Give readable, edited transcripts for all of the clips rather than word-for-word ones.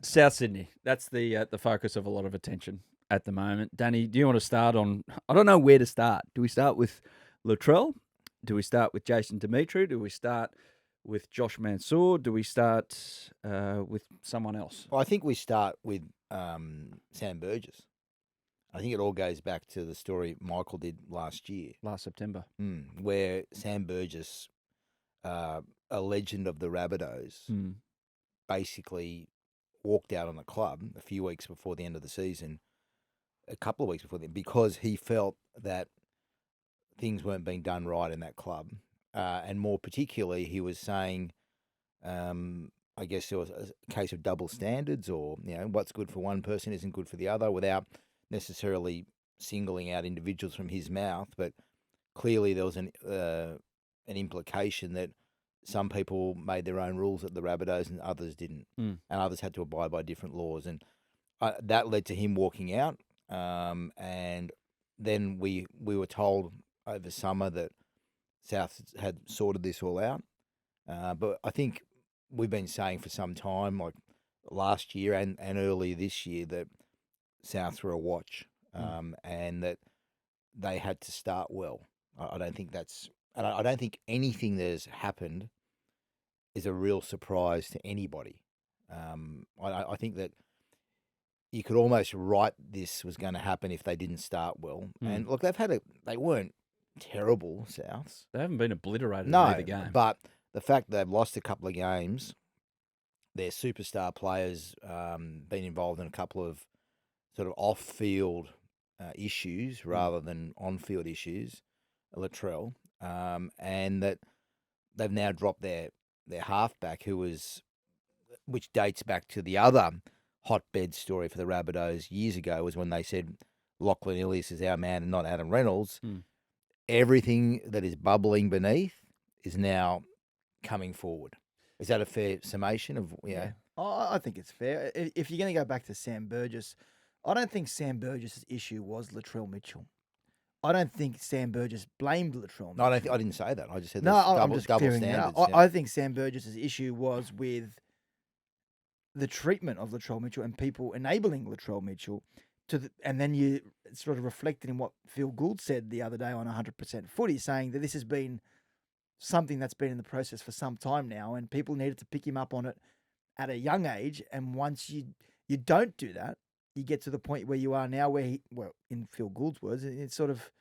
South Sydney. That's the focus of a lot of attention at the moment. Danny, do you want to start on? I don't know where to start. Do we start with Latrell? Do we start with Jason Demetriou? Do we start with Josh Mansour? Do we start with someone else? Well, I think we start with Sam Burgess. I think it all goes back to the story Michael did last year. Last September. Where Sam Burgess, a legend of the Rabbitohs, basically walked out on the club a few weeks before the end of the season, a couple of weeks before then, because he felt that things weren't being done right in that club. And more particularly, he was saying, I guess there was a case of double standards, or, what's good for one person isn't good for the other, without necessarily singling out individuals from his mouth. But clearly there was an implication that some people made their own rules at the Rabbitohs and others didn't. And others had to abide by different laws. And that led to him walking out. And then we were told over summer that South had sorted this all out. But I think we've been saying for some time, like last year and earlier this year, that South were a watch, and that they had to start well. I don't think that's, and I don't think anything that has happened is a real surprise to anybody. I think that you could almost write this was going to happen if they didn't start well. And look, they weren't terrible, Souths. They haven't been obliterated in either game. But the fact that they've lost a couple of games, their superstar players been involved in a couple of sort of off-field issues rather than on-field issues, Latrell, and that they've now dropped their halfback, which dates back to the other hotbed story for the Rabbitohs years ago, was when they said Lachlan Ilias is our man and not Adam Reynolds. Everything that is bubbling beneath is now coming forward. Is that a fair summation of, Yeah, I think it's fair. If you're going to go back to Sam Burgess, I don't think Sam Burgess's issue was Latrell Mitchell. I don't think Sam Burgess blamed Latrell Mitchell. No, I didn't say that. I just said I'm just double clearing it standards. up. I think Sam Burgess's issue was with the treatment of Latrell Mitchell and people enabling Latrell Mitchell and then you sort of reflected in what Phil Gould said the other day on 100% Footy, saying that this has been something that's been in the process for some time now, and people needed to pick him up on it at a young age. And once you don't do that, you get to the point where you are now, where in Phil Gould's words, it sort of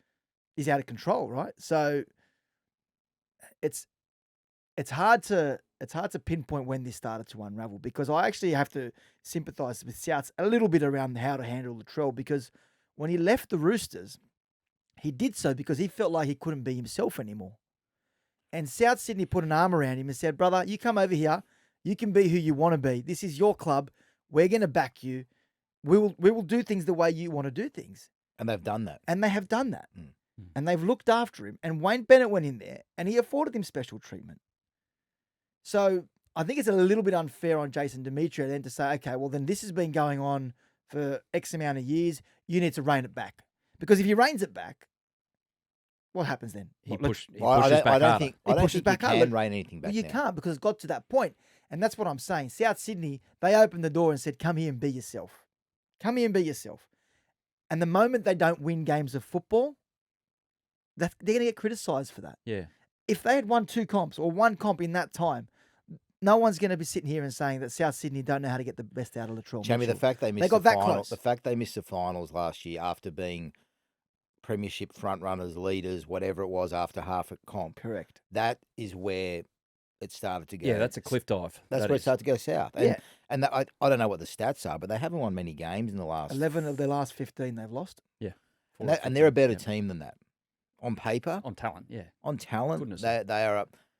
is out of control, right? So it's hard to pinpoint when this started to unravel, because I actually have to sympathise with Souths a little bit around how to handle Latrell, because when he left the Roosters, he did so because he felt like he couldn't be himself anymore. And South Sydney put an arm around him and said, brother, you come over here. You can be who you want to be. This is your club. We're going to back you. We will do things the way you want to do things. And they've done that. And they have done that. And they've looked after him. And Wayne Bennett went in there and he afforded him special treatment. So I think it's a little bit unfair on Jason Demetriou then to say, okay, well then this has been going on for X amount of years. You need to rein it back. Because if he reins it back, what happens then? He pushes back harder. I don't think you can rein anything back. You can't, because it's got to that point. And that's what I'm saying. South Sydney, they opened the door and said, come here and be yourself. Come here and be yourself. And the moment they don't win games of football, they're going to get criticised for that. Yeah. If they had won 2 comps or 1 comp in that time, no one's going to be sitting here and saying that South Sydney don't know how to get the best out of Latrell Mitchell. Chammy, the fact they missed the fact they missed the finals last year after being premiership front runners, leaders, whatever it was, after half a comp. Correct. That is where it started to go. Yeah, that's a cliff dive. That's where it started to go south. And I don't know what the stats are, but they haven't won many games in the last 11 of their last 15 they've lost. Yeah. And they're a better team than that. On paper. On talent, yeah. On talent. Goodness.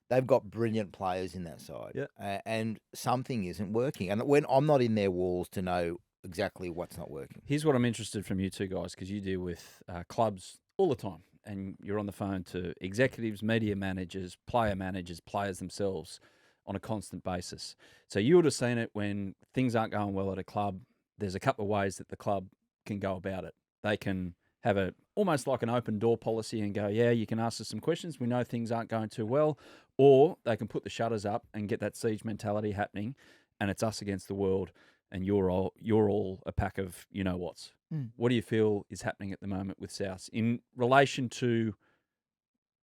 They've got brilliant players in that side. Yeah. And something isn't working. And when I'm not in their walls to know exactly what's not working. Here's what I'm interested from you two guys, because you deal with clubs all the time, and you're on the phone to executives, media managers, players themselves on a constant basis. So you would have seen it when things aren't going well at a club. There's a couple of ways that the club can go about it. They can have almost like an open door policy and go, yeah, you can ask us some questions. We know things aren't going too well. Or they can put the shutters up and get that siege mentality happening, and it's us against the world and you're all a pack of you-know-whats. What do you feel is happening at the moment with South in relation to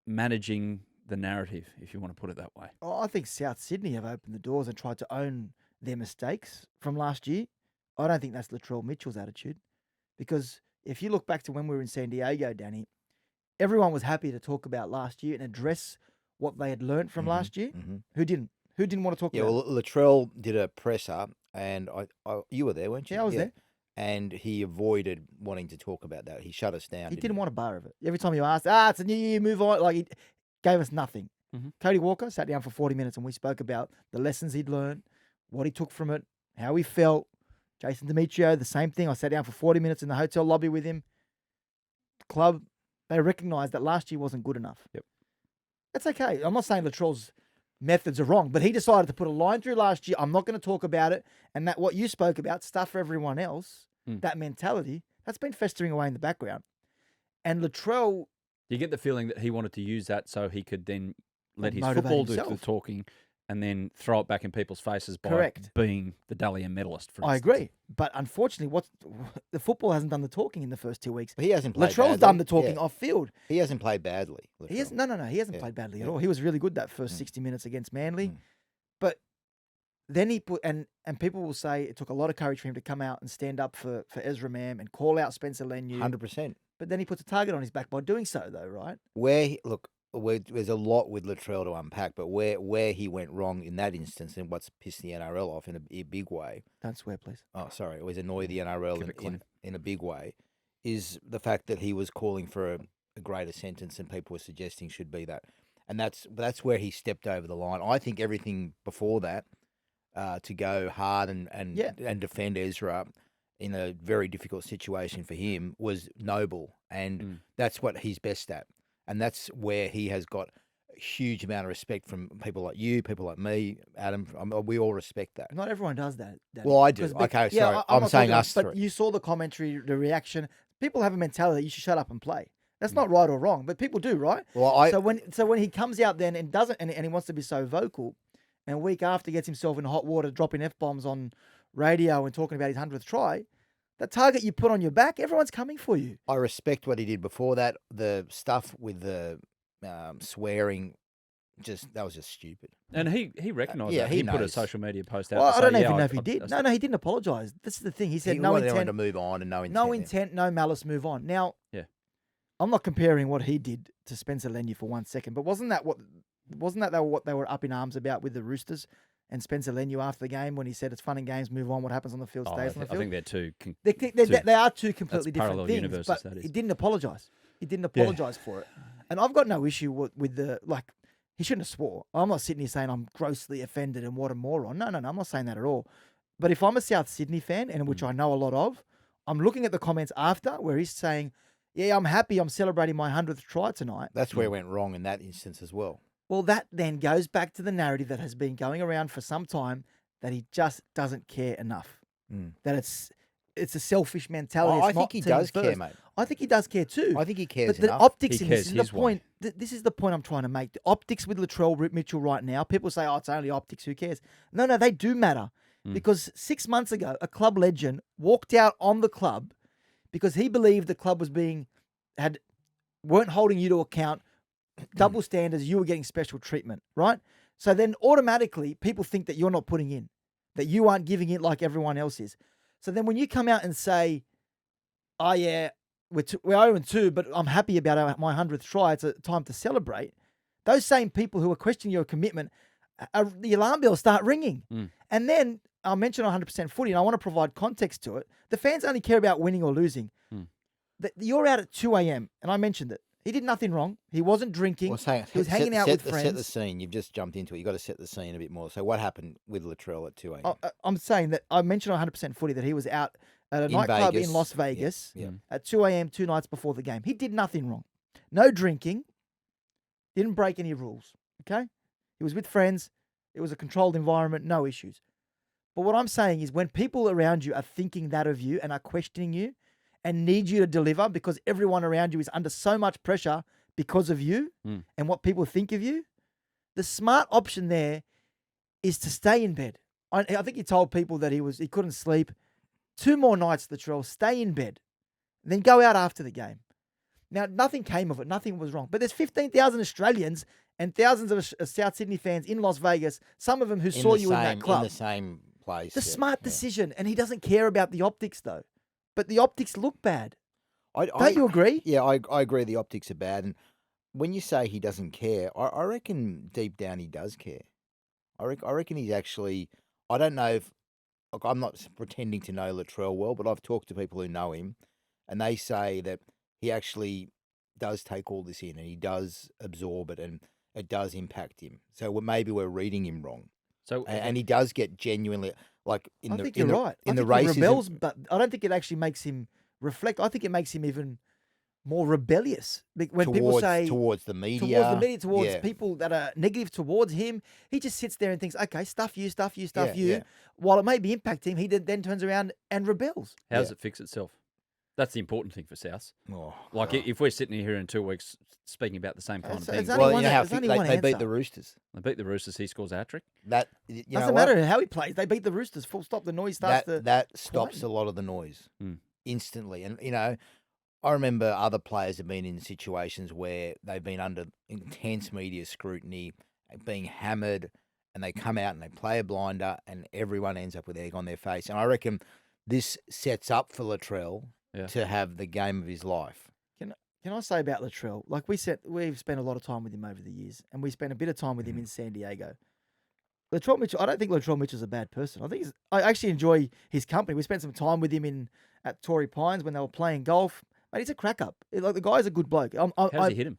managing the narrative, if you want to put it that way? Oh, I think South Sydney have opened the doors and tried to own their mistakes from last year. I don't think that's Latrell Mitchell's attitude, because if you look back to when we were in San Diego, Danny, everyone was happy to talk about last year and address what they had learned from last year. Who didn't? Who didn't want to talk about it? Yeah, well, Latrell did a presser, and you were there, weren't you? Yeah, I was there. And he avoided wanting to talk about that. He shut us down. He didn't want a bar of it. Every time you asked, it's a new year, move on. Like, he gave us nothing. Cody Walker sat down for 40 minutes and we spoke about the lessons he'd learned, what he took from it, how he felt. Jason Demetrio, the same thing. I sat down for 40 minutes in the hotel lobby with him. The club, they recognised that last year wasn't good enough. Yep. That's okay. I'm not saying Latrell's methods are wrong, but he decided to put a line through last year. I'm not going to talk about it. And that what you spoke about, stuff for everyone else, that mentality, that's been festering away in the background. And Latrell... You get the feeling that he wanted to use that so he could then let his motivate football do himself. the talking and then throw it back in people's faces by Correct. being the Dalian medalist, for instance. I agree. But unfortunately, the football hasn't done the talking in the first 2 weeks. But he hasn't played Latrell's badly. done the talking off field. He hasn't played badly. He hasn't. No. He hasn't played badly at all. He was really good that first 60 minutes against Manly. But then he put and people will say it took a lot of courage for him to come out and stand up for Ezra Mam and call out Spencer Leniu. 100%. But then he puts a target on his back by doing so, though, right? There's a lot with Latrell to unpack, but where he went wrong in that instance and what's pissed the NRL off in a big way. Don't swear, please. Oh, sorry. It was annoy the NRL in a big way, is the fact that he was calling for a greater sentence than people were suggesting should be that. And that's where he stepped over the line. I think everything before that, to go hard and defend Ezra in a very difficult situation for him was noble. And that's what he's best at. And that's where he has got a huge amount of respect from people like you, people like me, Adam. We all respect that. Not everyone does that. Danny. Well, I do. Okay, sorry. I'm saying us But three. you saw the commentary, the reaction. People have a mentality that you should shut up and play. That's not right or wrong, but people do, right? Well, so when he comes out then and doesn't, and he wants to be so vocal, and a week after gets himself in hot water, dropping F-bombs on radio and talking about his 100th try, that target you put on your back, everyone's coming for you. I respect what he did before that. The stuff with the swearing, that was just stupid. And he recognised that. He put a knows. social media post out. Well, to I don't say, even know if he did. No, he didn't apologise. This is the thing. He said no intent to move on and no intent. No intent, no malice, move on. Now, I'm not comparing what he did to Spencer Leniu for 1 second, but wasn't that what they were up in arms about with the Roosters and Spencer Leniu after the game when he said it's fun and games, move on, what happens on the field stays on the field? I think they're two. They are two completely different things, universes, but that is. he didn't apologise. He didn't apologise for it. And I've got no issue with the, like, he shouldn't have swore. I'm not sitting here saying I'm grossly offended and what a moron. No, I'm not saying that at all. But if I'm a South Sydney fan, and which I know a lot of, I'm looking at the comments after where he's saying, yeah, I'm happy I'm celebrating my 100th try tonight. That's where it went wrong in that instance as well. Well, that then goes back to the narrative that has been going around for some time that he just doesn't care enough. That it's a selfish mentality. I think he does care, mate. I think he does care too. I think he cares But enough. the optics He in this cares is the his point. This is the point I'm trying to make. The optics with Latrell Mitchell right now, people say, oh, it's only optics, who cares? No, they do matter. Because 6 months ago, a club legend walked out on the club because he believed the club weren't holding you to account, double standards, you were getting special treatment, right? So then automatically people think that you're not putting in, that you aren't giving it like everyone else is. So then when you come out and say, oh yeah, we're 0-2, but I'm happy about my 100th try, it's a time to celebrate, those same people who are questioning your commitment, the alarm bells start ringing. And then I'll mention 100% footy, and I want to provide context to it. The fans only care about winning or losing. You're out at 2 a.m., and I mentioned it. He did nothing wrong. He wasn't drinking. He was hanging out with friends. Set the scene. You've just jumped into it. You've got to set the scene a bit more. So what happened with Latrell at 2 a.m.? I'm saying that I mentioned 100% footy that he was out at a nightclub in Las Vegas at 2 a.m. 2 nights before the game. He did nothing wrong. No drinking. Didn't break any rules. Okay? He was with friends. It was a controlled environment. No issues. But what I'm saying is when people around you are thinking that of you and are questioning you and need you to deliver because everyone around you is under so much pressure because of you and what people think of you, the smart option there is to stay in bed. I think he told people that he couldn't sleep. 2 more nights, Latrell, stay in bed, then go out after the game. Now, nothing came of it. Nothing was wrong. But there's 15,000 Australians and thousands of South Sydney fans in Las Vegas, some of them who saw you in that club. In the same place. The smart decision. And he doesn't care about the optics, though. But the optics look bad. Don't you agree? Yeah, I agree the optics are bad. And when you say he doesn't care, I reckon deep down he does care. I reckon he's actually, I don't know if, look, I'm not pretending to know Latrell well, but I've talked to people who know him, and they say that he actually does take all this in and he does absorb it and it does impact him. So maybe we're reading him wrong. So and he does get genuinely, like, I think you're right. In the he races. rebels, but I don't think it actually makes him reflect. I think it makes him even more rebellious. When people say towards the media, towards people that are negative towards him, he just sits there and thinks, okay, stuff you. Yeah. While it may be impacting him, he then turns around and rebels. How does it fix itself? That's the important thing for South. Oh, like if we're sitting here in 2 weeks speaking about the same kind of thing. Well, you know how they beat the Roosters. They beat the Roosters. He scores a hat-trick. Doesn't matter how he plays. They beat the Roosters. Full stop. The noise starts that stops a lot of the noise instantly. And I remember other players have been in situations where they've been under intense media scrutiny, being hammered, and they come out and they play a blinder, and everyone ends up with egg on their face. And I reckon this sets up for Latrell to have the game of his life. Can I say about Latrell? Like we've spent a lot of time with him over the years, and we spent a bit of time with him in San Diego. Latrell Mitchell, I don't think Latrell Mitchell's a bad person. I actually enjoy his company. We spent some time with him at Torrey Pines when they were playing golf. Mate, he's a crack up. Like the guy's a good bloke. How does he hit him?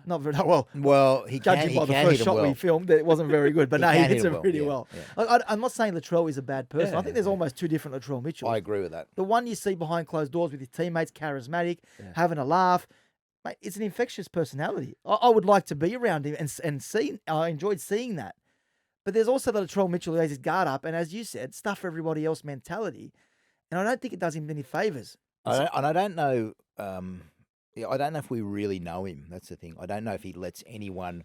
Not very well. Well, he judging by the first shot we filmed, it wasn't very good. But he hits him pretty well. Yeah. I'm not saying Latrell is a bad person. I think there's almost 2 different Latrell Mitchells. I agree with that. The one you see behind closed doors with his teammates, charismatic, having a laugh. Mate, it's an infectious personality. I would like to be around him and see. I enjoyed seeing that. But there's also the Latrell Mitchell who has his guard up, and as you said, stuff for everybody else mentality. And I don't think it does him any favours. I don't know. I don't know if we really know him. That's the thing. I don't know if he lets anyone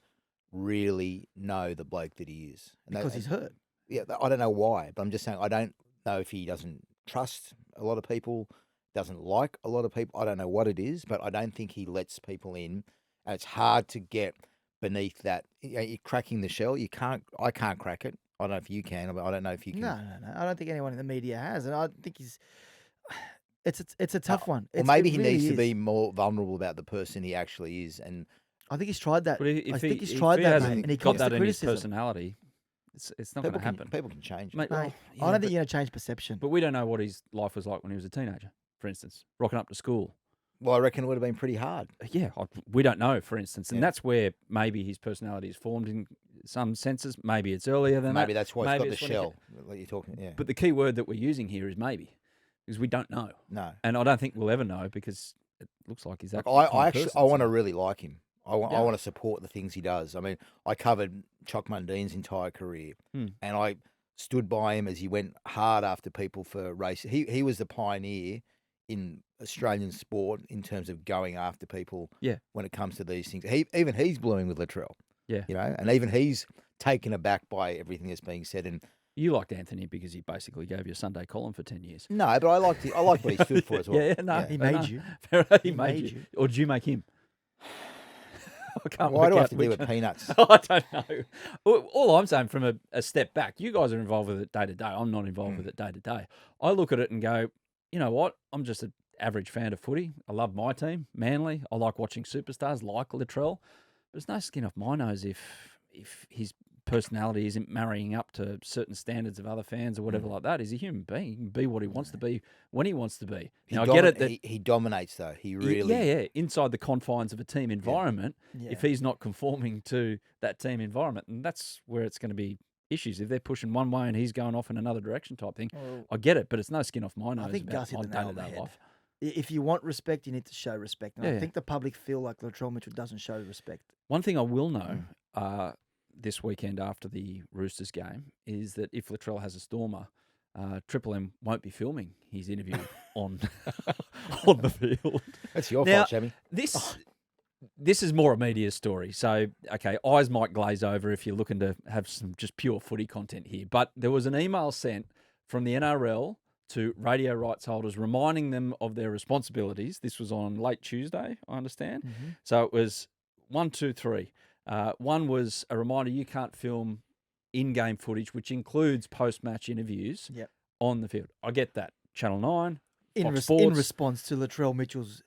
really know the bloke that he is. Because he's hurt. Yeah, I don't know why, but I'm just saying I don't know if he doesn't trust a lot of people, doesn't like a lot of people. I don't know what it is, but I don't think he lets people in. And it's hard to get beneath that. You're cracking the shell. I can't crack it. I don't know if you can, but I don't know if you can. No. I don't think anyone in the media has, and I think he's. It's a tough one. Or maybe he needs to be more vulnerable about the person he actually is, and I think he's tried that. I think he's tried that, mate, and he got cops that the in his criticism. personality. It's not going to happen. People can change. Mate, No, I don't think you're going to change perception. But we don't know what his life was like when he was a teenager, for instance, rocking up to school. Well, I reckon it would have been pretty hard. Yeah, we don't know, for instance. And that's where maybe his personality is formed in some senses. Maybe it's earlier than that. Maybe that's why it's got the shell that you're talking. Yeah. But the key word that we're using here is maybe, because we don't know. No. And I don't think we'll ever know because it looks like he's actually. I want to really like him. I want to support the things he does. I mean, I covered Chock Mundine's entire career, and I stood by him as he went hard after people for races. He was the pioneer in Australian sport in terms of going after people when it comes to these things. Even he's blooming with Latrell. Yeah. And even he's taken aback by everything that's being said. And you liked Anthony because he basically gave you a Sunday column for 10 years. No, but I liked what he stood for as well. He made you. He made you. Or did you make him? Why do I have to deal with peanuts? I don't know. All I'm saying from a step back, you guys are involved with it day to day. I'm not involved with it day to day. I look at it and go, you know what? I'm just an average fan of footy. I love my team, Manly. I like watching superstars like Latrell. There's no skin off my nose if his personality isn't marrying up to certain standards of other fans or whatever like that. He's a human being. He can be what he wants to be when he wants to be. Now, I get it that he dominates, though. He really... Yeah. Inside the confines of a team environment, if he's not conforming to that team environment, and that's where it's going to be issues. If they're pushing one way and he's going off in another direction type thing, I get it, but it's no skin off my nose. I think Gus hit the nail on the head. Life. If you want respect, you need to show respect. And I think the public feel like Latrell Mitchell doesn't show respect. One thing I will know this weekend after the Roosters game is that if Latrell has a stormer, Triple M won't be filming his interview on the field. That's your fault, Chammy. this is more a media story. So, okay, eyes might glaze over if you're looking to have some just pure footy content here. But there was an email sent from the NRL to radio rights holders reminding them of their responsibilities. This was on late Tuesday, I understand. Mm-hmm. So it was 1, 2, 3. One was a reminder you can't film in-game footage, which includes post-match interviews on the field. I get that. Channel 9, in Sports. response to Latrell Mitchell's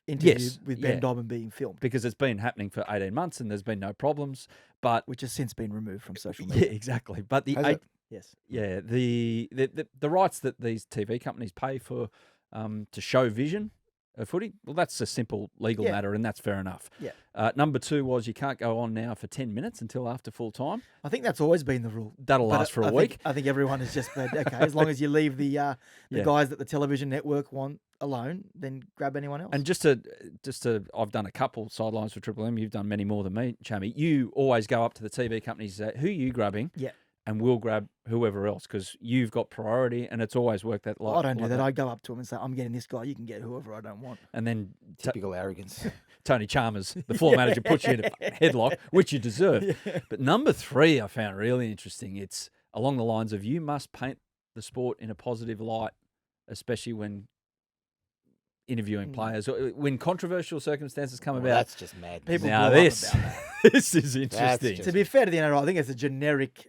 interview Yes, with Ben Dobbin being filmed. Because it's been happening for 18 months and there's been no problems. But Which has since been removed from social yeah, media. exactly. But the Has it? Yes. yeah, the rights that these TV companies pay for to show vision of footy, well, that's a simple legal matter, and that's fair enough. Yeah. Number 2 was you can't go on now for 10 minutes until after full time. I think that's always been the rule. That'll last for a week. I think everyone has just said, okay, as long as you leave the guys that the television network want alone, then grab anyone else. And just to, I've done a couple sidelines for Triple M. You've done many more than me, Chammy. You always go up to the TV companies and say, who are you grabbing? Yeah. And we'll grab whoever else because you've got priority, and it's always worked that like. I don't do that. I go up to him and say, I'm getting this guy. You can get whoever I don't want. And then Typical arrogance. Tony Chammas, the floor manager, puts you in a headlock, which you deserve. Yeah. But number 3, I found really interesting. It's along the lines of you must paint the sport in a positive light, especially when interviewing players, or when controversial circumstances come about. That's just mad. People Now blow up this, about that. this is interesting. just- To be fair to the NRL, I think it's a generic.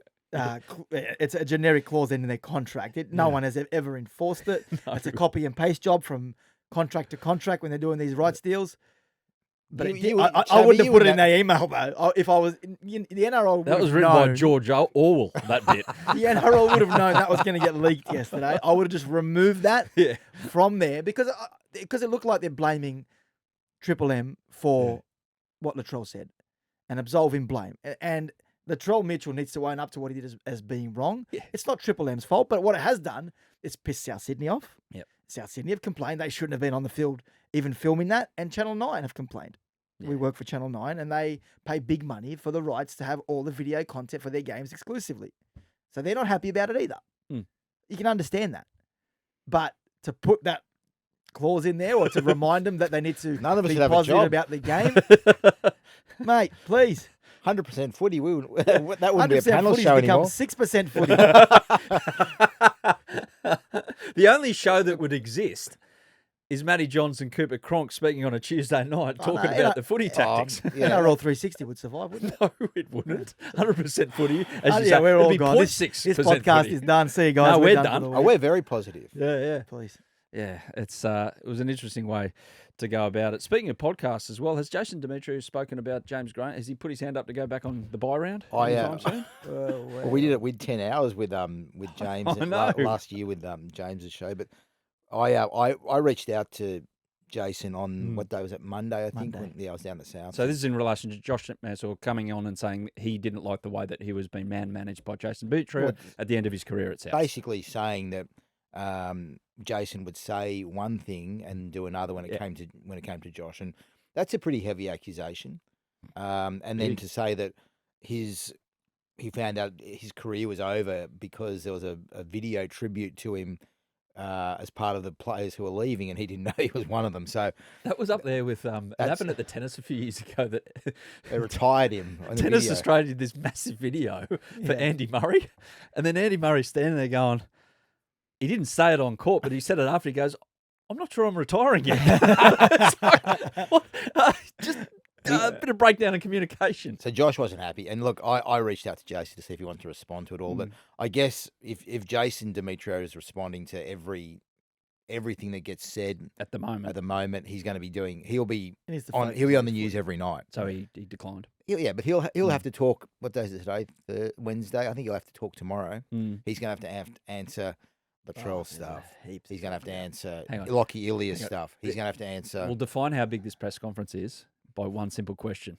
It's a generic clause in their contract. No one has ever enforced it. No. It's a copy and paste job from contract to contract when they're doing these rights deals. But I wouldn't have put it in their email though. If I was the NRL, That was written by George Orwell. That bit. The NRL would have known that was going to get leaked yesterday. I would have just removed that from there because it looked like they're blaming Triple M for what Latrell said and absolving blame. And Latrell Mitchell needs to own up to what he did as being wrong. Yeah. It's not Triple M's fault, but what it has done is piss South Sydney off. Yep. South Sydney have complained they shouldn't have been on the field even filming that, and Channel 9 have complained. Yeah. We work for Channel 9, and they pay big money for the rights to have all the video content for their games exclusively. So they're not happy about it either. Mm. You can understand that. But to put that clause in there or to remind them that they need to None of us be should have a positive job. about the game, mate, please. 100% footy. That wouldn't be a 100% panel footy's show become anymore. 6% footy. The only show that would exist is Matty Johns and Cooper Cronk speaking on a Tuesday night talking no, about the footy tactics. NRL 360 would survive, wouldn't it? No, it wouldn't. 100% footy. As you Yeah, say, we're all it'd be gone. This 0.6% podcast footy. is done. See you guys. No, we're for done. the Oh, week. we're very positive. Yeah. Please. Yeah, it was an interesting way to go about it. Speaking of podcasts as well, has Jason Demetriou spoken about James Graham? Has he put his hand up to go back on the buy round? anytime soon? Well, we did it. We had 10 hours with James I know. last year with James's show. But I reached out to Jason on what day was it? Monday, I think. Monday. I was down the south. So this is in relation to Josh Mansell coming on and saying he didn't like the way that he was being managed by Jason Demetriou at the end of his career at South. Basically saying that Jason would say one thing and do another when it came to Josh, and that's a pretty heavy accusation. And then to say that he found out his career was over because there was a video tribute to him as part of the players who were leaving, and he didn't know he was one of them. So That was up there with it happened at the tennis a few years ago that they retired him. On the Tennis video. Australia did this massive video for Andy Murray, and then Andy Murray's standing there going, he didn't say it on court, but he said it after. He goes, I'm not sure I'm retiring yet. Just a bit of breakdown in communication. So Josh wasn't happy. And look, I reached out to Jason to see if he wanted to respond to it all. But I guess if Jason Demetriou is responding to everything that gets said At the moment. he's going to be doing. He'll be needs to on. focus He'll be on on the the news footy. every night. So he declined. But he'll have to talk. What day is it today? Wednesday. I think he'll have to talk tomorrow. He's going to have to answer the troll stuff. Heaps He's going to have to answer Hang on. Lockie Ilias stuff. He's going to have to answer. We'll define how big this press conference is by one simple question.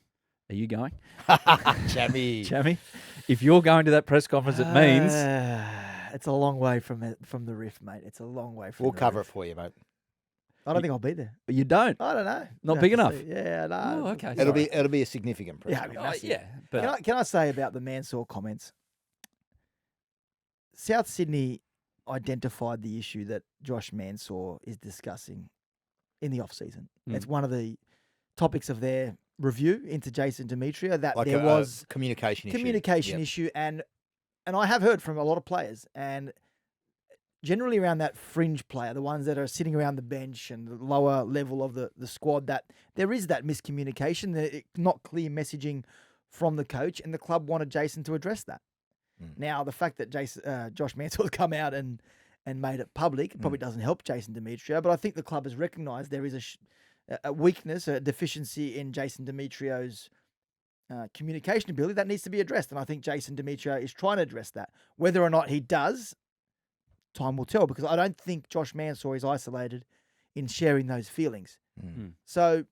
Are you going? Chammy. Chammy, if you're going to that press conference, it means it's a long way from the riff, mate. It's a long way from We'll the cover riff. it for you, mate. I don't think I'll be there. you don't. I don't know. Not We'll big have to enough? see. Yeah, no. Oh, okay. It'll be a significant press. Yeah, it'll be conference. massive. Yeah, but Can I say about the Mansour comments? South Sydney identified the issue that Josh Mansour is discussing in the off season. It's one of the topics of their review into Jason Demetrio that Like there a was communication issue. communication Yep. issue, and I have heard from a lot of players, and generally around that fringe player, the ones that are sitting around the bench and the lower level of the squad, that there is that miscommunication, not clear messaging from the coach, and the club wanted Jason to address that. Now, the fact that Josh Mansell's come out and made it public probably doesn't help Jason Demetrio, but I think the club has recognised there is a weakness, a deficiency in Jason Demetrio's communication ability that needs to be addressed, and I think Jason Demetrio is trying to address that. Whether or not he does, time will tell, because I don't think Josh Mansour is isolated in sharing those feelings. So,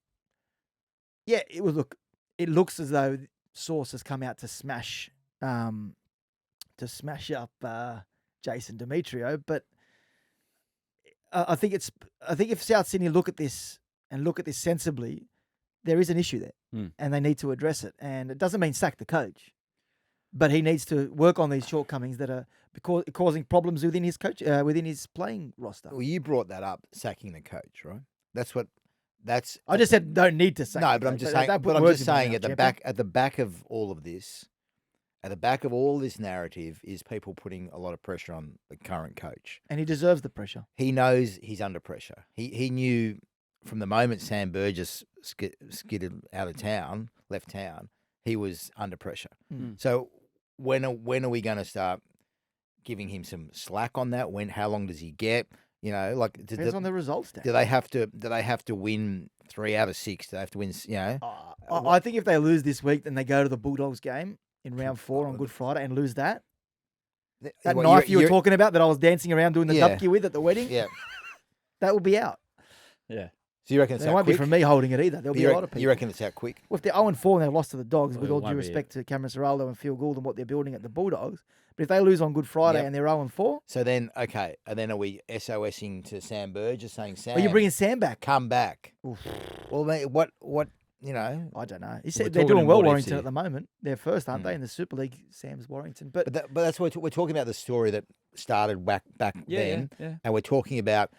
yeah, it looks as though Source has come out to smash up Jason Demetrio, but I think if South Sydney look at this sensibly, there is an issue there, and they need to address it. And it doesn't mean sack the coach, but he needs to work on these shortcomings that are causing problems within his within his playing roster. Well, you brought that up, sacking the coach, right? I just said don't need to sack. No, the but I'm coach. just Don't saying. put But I'm words just in my saying mouth, at the back of all of this, at the back of all this narrative is people putting a lot of pressure on the current coach. and he deserves the pressure. He knows he's under pressure. He knew from the moment Sam Burgess skidded out of town, left town, he was under pressure. So when are we going to start giving him some slack on that? How long does he get? You know, like Depends on the results. Dan. do they have to win 3 out of 6? Do they have to win? You know, I think if they lose this week, then they go to the Bulldogs game in round 4 on Good Friday and lose that. That knife you were talking about that I was dancing around doing the dubki with at the wedding, yeah. that will be out. Yeah. So you reckon it's It out won't quick? be from me holding it either. There'll be a lot of people. You reckon it's out quick? Well, if they're 0-4 and they've lost to the Dogs, with Well, all it due won't be respect to Cameron Ciraldo and Phil Gould and what they're building at the Bulldogs, but if they lose on Good Friday Yep. and they're 0-4, So then, okay, and then are we SOSing to Sam Burgess saying, Sam, are you bringing Sam back? come back? Oof. Well, mate, what, you know? I don't know. We're They're talking doing in well, what ifs Warrington, here. at the moment. They're first, aren't they, in the Super League? Sam's Warrington. But But that's what we're talking about, the story that started back then, Yeah. and we're talking about,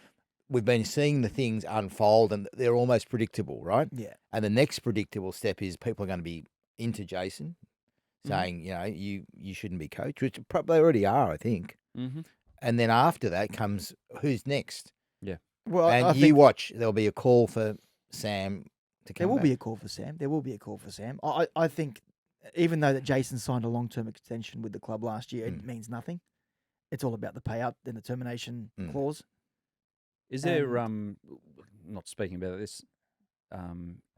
we've been seeing the things unfold, and they're almost predictable, right? yeah, And the next predictable step is people are going to be into Jason, Mm-hmm. saying, you know, you shouldn't be coach, which probably already are, I think. Mm-hmm. And then after that comes who's next. well, And I you think watch, there'll be a call for Sam to come there will back. be a call for Sam. There will be a call for Sam. I think even though that Jason signed a long-term extension with the club last year, it means nothing. It's all about the payout and the termination clause. Is there not speaking about this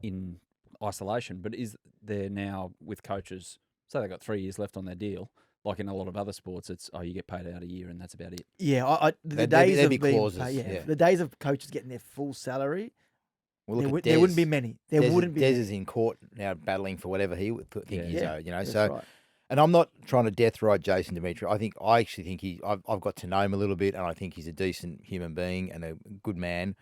in isolation, but is there now with coaches, say they've got 3 years left on their deal, like in a lot of other sports, it's you get paid out a year and that's about it. Yeah, the There'd days be of being clauses, paid, yeah. the days of coaches getting their full salary, Well, look there at wouldn't be Des. many. There Des wouldn't be. Des many. is in court now battling for whatever he would think he's Yeah, owed, you know. That's So, right. and I'm not trying to death ride Jason Demetrio. I actually think I've got to know him a little bit, and I think he's a decent human being and a good man.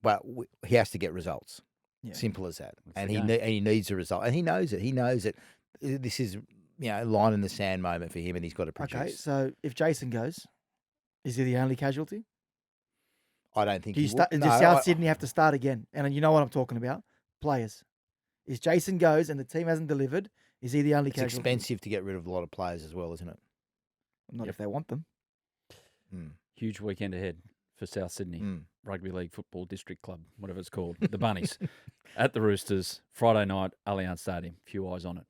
But he has to get results. Yeah. Simple as that. That's And the he game. and he needs a result, and he knows it. He knows that this is line in the sand moment for him, and he's got to produce. Okay, so if Jason goes, is he the only casualty? I don't think Do you he start? would. Does No, South Sydney have to start again? And you know what I'm talking about? Players. If Jason goes and the team hasn't delivered, is he the only It's casualty? expensive to get rid of a lot of players as well, isn't it? Not if they want them. Huge weekend ahead for South Sydney Rugby League Football District Club, whatever it's called, the Bunnies, at the Roosters, Friday night, Allianz Stadium. Few eyes on it.